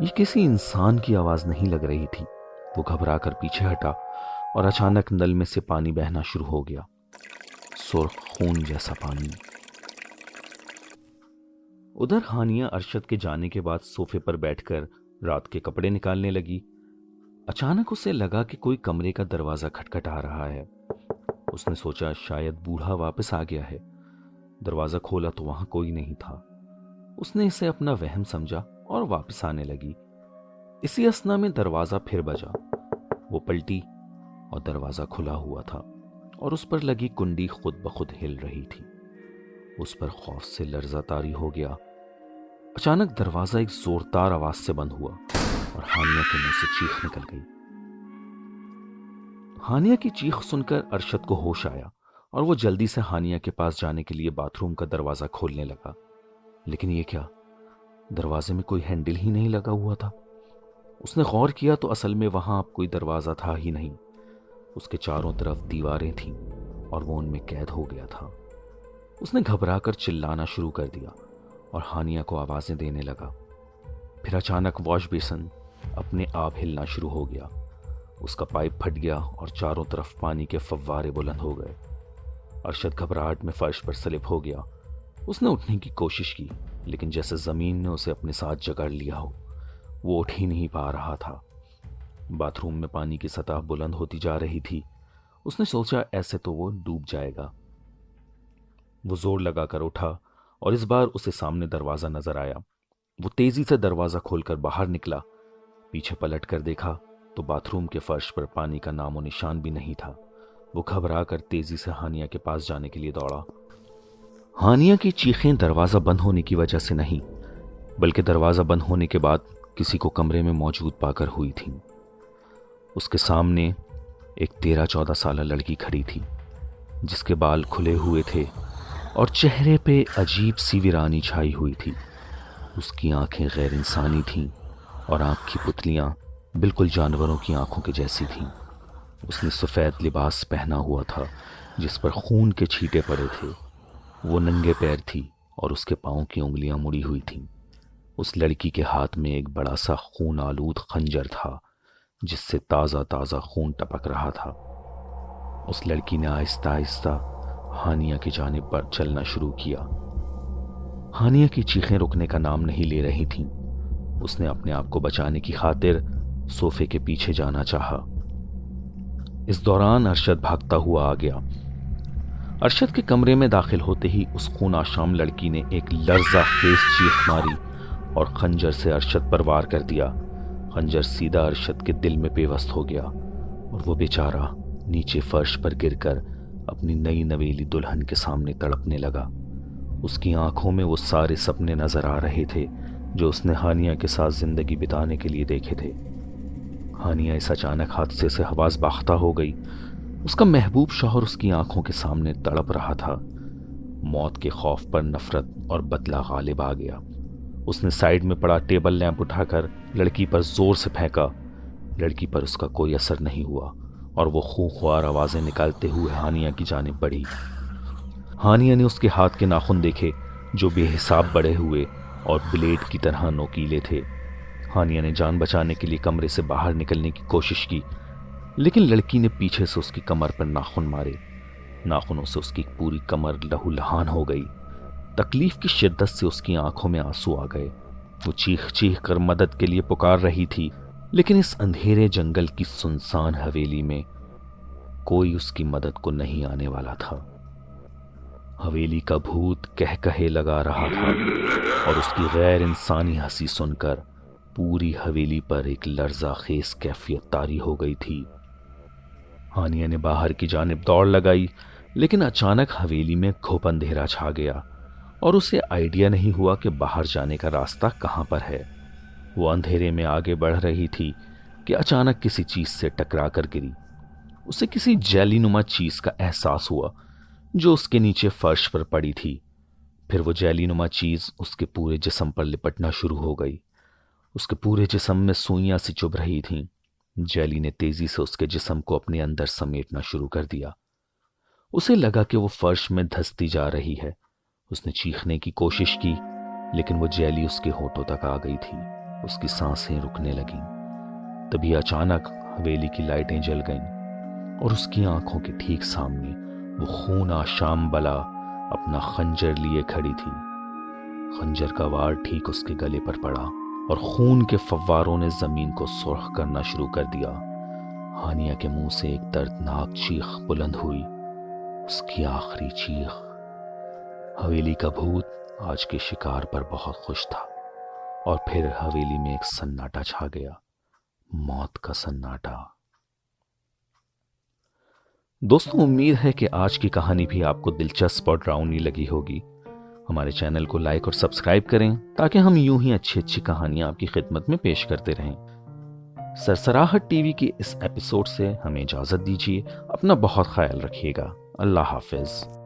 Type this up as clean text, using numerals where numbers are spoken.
یہ کسی انسان کی آواز نہیں لگ رہی تھی۔ وہ گھبرا کر پیچھے ہٹا اور اچانک نل میں سے پانی بہنا شروع ہو گیا، سرخ خون جیسا پانی۔ ادھر ہانیہ ارشد کے جانے کے بعد صوفے پر بیٹھ کر رات کے کپڑے نکالنے لگی۔ اچانک اسے لگا کہ کوئی کمرے کا دروازہ کھٹکھٹا رہا ہے۔ اس نے سوچا شاید بوڑھا واپس آ گیا ہے۔ دروازہ کھولا تو وہاں کوئی نہیں تھا۔ اس نے اسے اپنا وہم سمجھا اور واپس آنے لگی۔ اسی اثنا میں دروازہ پھر بجا۔ وہ پلٹی اور دروازہ کھلا ہوا تھا اور اس پر لگی کنڈی خود بخود ہل رہی تھی۔ اس پر خوف سے لرزہ طاری ہو گیا۔ اچانک دروازہ ایک زوردار آواز سے بند ہوا اور ہانیہ کے منہ سے چیخ نکل گئی۔ ہانیہ کی چیخ سن کر ارشد کو ہوش آیا اور وہ جلدی سے ہانیہ کے پاس جانے کے لیے باتھ روم کا دروازہ کھولنے لگا، لیکن یہ کیا؟ دروازے میں کوئی ہینڈل ہی نہیں لگا ہوا تھا۔ اس نے غور کیا تو اصل میں وہاں اب کوئی دروازہ تھا ہی نہیں۔ اس کے چاروں طرف دیواریں تھیں اور وہ ان میں قید ہو گیا تھا۔ اس نے گھبرا کر چلانا شروع کر دیا اور ہانیہ کو آوازیں دینے لگا۔ پھر اچانک واش بیسن اپنے آپ ہلنا شروع ہو گیا۔ اس کا پائپ پھٹ گیا اور چاروں طرف پانی کے فوارے بلند ہو گئے۔ ارشد گھبراہٹ میں فرش پر سلپ ہو گیا۔ اس نے اٹھنے کی کوشش کی، لیکن جیسے زمین نے اسے اپنے ساتھ جکڑ لیا ہو، وہ اٹھ ہی نہیں پا رہا تھا۔ باتھ روم میں پانی کی سطح بلند ہوتی جا رہی تھی۔ اس نے سوچا ایسے تو وہ ڈوب جائے گا۔ وہ زور لگا کر اٹھا اور اس بار اسے سامنے دروازہ نظر آیا۔ وہ تیزی سے دروازہ کھول کر باہر نکلا۔ پیچھے پلٹ کر دیکھا تو باتھ روم کے فرش پر پانی کا نام و نشان بھی نہیں تھا۔ وہ گھبرا کر تیزی سے ہانیہ کے پاس جانے کے لیے دوڑا۔ ہانیہ کی چیخیں دروازہ بند ہونے کی وجہ سے نہیں، بلکہ دروازہ بند ہونے کے بعد کسی کو کمرے میں موجود پا کر ہوئی تھیں۔ اس کے سامنے ایک 13-14 سالہ لڑکی کھڑی تھی، جس کے بال کھلے ہوئے تھے اور چہرے پہ عجیب سی ویرانی چھائی ہوئی تھی۔ اس کی آنکھیں غیر انسانی تھیں اور آنکھ کی پتلیاں بالکل جانوروں کی آنکھوں کے جیسی تھیں۔ اس نے سفید لباس پہنا ہوا تھا جس پر خون کے چھینٹے پڑے تھے۔ وہ ننگے پیر تھی اور اس کے پاؤں کی انگلیاں مڑی ہوئی تھیں۔ اس لڑکی کے ہاتھ میں ایک بڑا سا خون آلود خنجر تھا جس سے تازہ تازہ خون ٹپک رہا تھا۔ اس لڑکی نے آہستہ آہستہ ہانیہ کی جانب پر چلنا شروع کیا۔ ہانیہ کی چیخیں رکنے کا نام نہیں لے رہی تھیں۔ اس نے اپنے آپ کو بچانے کی خاطر صوفے کے پیچھے جانا چاہا۔ اس دوران ارشد بھاگتا ہوا آ گیا۔ ارشد کے کمرے میں داخل ہوتے ہی اس خون آشام لڑکی نے ایک لرزہ خیز چیخ ماری اور خنجر سے ارشد پر وار کر دیا۔ خنجر سیدھا ارشد کے دل میں پیوست ہو گیا اور وہ بیچارہ نیچے فرش پر گر کر اپنی نئی نویلی دلہن کے سامنے تڑپنے لگا۔ اس کی آنکھوں میں وہ سارے سپنے نظر آ رہے تھے جو اس نے ہانیہ کے ساتھ زندگی بتانے کے لیے دیکھے تھے۔ ہانیہ اس اچانک حادثے سے حواس باختہ ہو گئی۔ اس کا محبوب شوہر اس کی آنکھوں کے سامنے تڑپ رہا تھا۔ موت کے خوف پر نفرت اور بدلہ غالب آ گیا۔ اس نے سائیڈ میں پڑا ٹیبل لیمپ اٹھا کر لڑکی پر زور سے پھینکا۔ لڑکی پر اس کا کوئی اثر نہیں ہوا اور وہ خوار آوازیں نکالتے ہوئے ہانیہ کی جانب بڑھی۔ ہانیہ نے اس کے ہاتھ کے ناخن دیکھے جو بے حساب بڑے ہوئے اور بلیڈ کی طرح نوکیلے تھے۔ ہانیہ نے جان بچانے کے لیے کمرے سے باہر نکلنے کی کوشش کی، لیکن لڑکی نے پیچھے سے اس کی کمر پر ناخن مارے۔ ناخنوں سے اس کی پوری کمر لہو لہان ہو گئی۔ تکلیف کی شدت سے اس کی آنکھوں میں آنسو آ گئے۔ وہ چیخ چیخ کر مدد کے لیے پکار رہی تھی، لیکن اس اندھیرے جنگل کی سنسان حویلی میں کوئی اس کی مدد کو نہیں آنے والا تھا۔ حویلی کا بھوت کہے لگا رہا تھا اور اس کی غیر انسانی ہنسی سن کر پوری حویلی پر ایک لرزہ خیز کیفیت طاری ہو گئی تھی۔ ہانیہ نے باہر کی جانب دوڑ لگائی، لیکن اچانک حویلی میں گھوپ اندھیرا چھا گیا اور اسے آئیڈیا نہیں ہوا کہ باہر جانے کا راستہ کہاں پر ہے۔ وہ اندھیرے میں آگے بڑھ رہی تھی کہ اچانک کسی چیز سے ٹکرا کر گری۔ اسے کسی جیلی نما چیز کا احساس ہوا جو اس کے نیچے فرش پر پڑی تھی۔ پھر وہ جیلی نما چیز اس کے پورے جسم پر لپٹنا شروع ہو گئی۔ اس کے پورے جسم میں سوئیاں سی چبھ رہی تھیں۔ جیلی نے تیزی سے اس کے جسم کو اپنے اندر سمیٹنا شروع کر دیا۔ اسے لگا کہ وہ فرش میں دھستی جا رہی ہے۔ اس نے چیخنے کی کوشش کی، لیکن وہ جیلی اس کے ہونٹوں تک آ گئی تھی۔ اس کی سانسیں رکنے لگیں۔ تبھی اچانک حویلی کی لائٹیں جل گئیں اور اس کی آنکھوں کے ٹھیک سامنے وہ خون آشام بلا اپنا خنجر لیے کھڑی تھی۔ خنجر کا وار ٹھیک اس کے گلے پر پڑا اور خون کے فواروں نے زمین کو سرخ کرنا شروع کر دیا۔ ہانیہ کے منہ سے ایک دردناک چیخ بلند ہوئی، اس کی آخری چیخ۔ حویلی کا بھوت آج کے شکار پر بہت خوش تھا، اور پھر حویلی میں ایک سناٹا چھا گیا، موت کا سناٹا۔ دوستوں، امید ہے کہ آج کی کہانی بھی آپ کو دلچسپ اور ڈراؤنی لگی ہوگی۔ ہمارے چینل کو لائک اور سبسکرائب کریں تاکہ ہم یوں ہی اچھی کہانیاں آپ کی خدمت میں پیش کرتے رہیں۔ سرسراہٹ ٹی وی کی اس ایپیسوڈ سے ہمیں اجازت دیجیے۔ اپنا بہت خیال رکھیے گا۔ اللہ حافظ۔